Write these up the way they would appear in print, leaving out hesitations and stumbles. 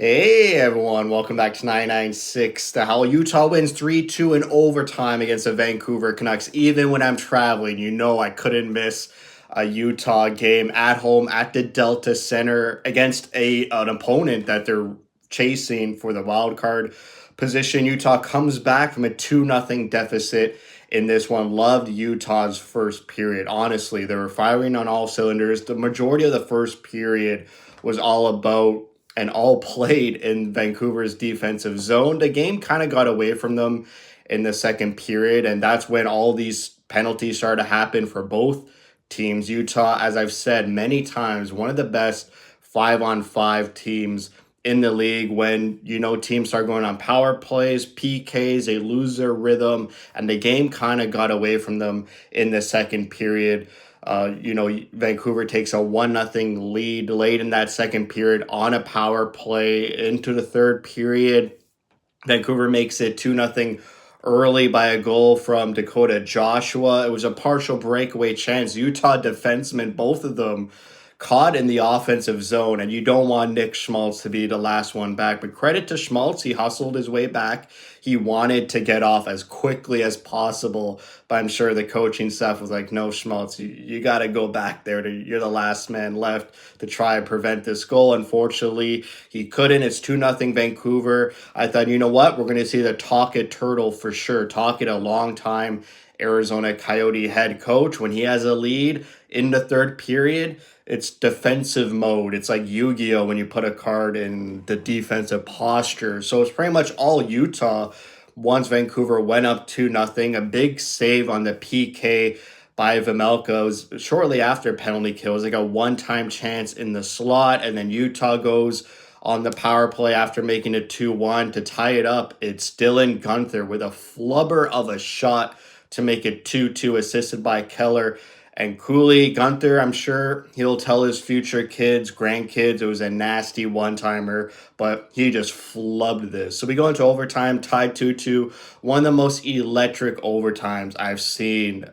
Hey everyone, welcome back to 996. The How Utah wins 3-2 in overtime against the Vancouver Canucks. Even when I'm traveling, I couldn't miss a Utah game at home at the Delta Center against an opponent that they're chasing for the wild card position. Utah comes back from a 2-0 deficit in this one. Loved Utah's first period. Honestly, they were firing on all cylinders. The majority of the first period was all about and all played in Vancouver's defensive zone. The game kind of got away from them in the second period, and that's when all these penalties started to happen for both teams. Utah, as I've said many times, one of the best 5-on-5 teams in the league. When teams start going on power plays, PKs, they lose their rhythm, and the game kind of got away from them in the second period. Vancouver takes a 1-0 lead late in that second period on a power play into the third period. Vancouver makes it 2-0 early by a goal from Dakota Joshua. It was a partial breakaway chance. Utah defensemen, both of them, caught in the offensive zone, and you don't want Nick Schmaltz to be the last one back. But credit to Schmaltz, he hustled his way back. He wanted to get off as quickly as possible, but I'm sure the coaching staff was like, no, Schmaltz, you got to go back there. You're the last man left to try and prevent this goal. Unfortunately, he couldn't. It's 2-0 Vancouver. I thought, you know what? We're going to see the Tocchet Turtle for sure. Tocchet, a long time Arizona Coyote head coach. When he has a lead in the third period, it's defensive mode. It's like Yu-Gi-Oh! When you put a card in the defensive posture. So it's pretty much all Utah once Vancouver went up 2-0. A big save on the PK by Vejmelka. It was shortly after penalty kill. It was like a one-time chance in the slot, and then Utah goes on the power play after making it 2-1 to tie it up. It's Dylan Guenther with a flubber of a shot to make it 2-2, assisted by Keller and Cooley. Guenther, I'm sure he'll tell his future kids, grandkids, it was a nasty one-timer, but he just flubbed this. So we go into overtime, tied 2-2. One of the most electric overtimes I've seen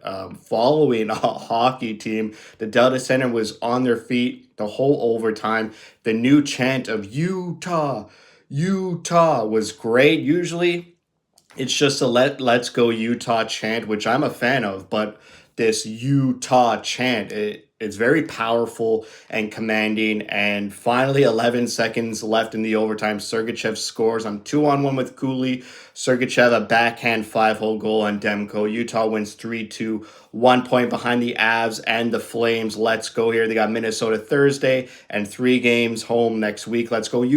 following a hockey team. The Delta Center was on their feet the whole overtime. The new chant of Utah, Utah was great. Usually it's just a let's go Utah chant, which I'm a fan of, but this Utah chant, it's very powerful and commanding. And finally, 11 seconds left in the overtime, Sergachev scores on 2-on-1 with Cooley. Sergachev, a backhand 5-hole goal on Demko. Utah wins 3-2, 1 point behind the Avs and the Flames. Let's go here. They got Minnesota Thursday and 3 games home next week. Let's go Utah.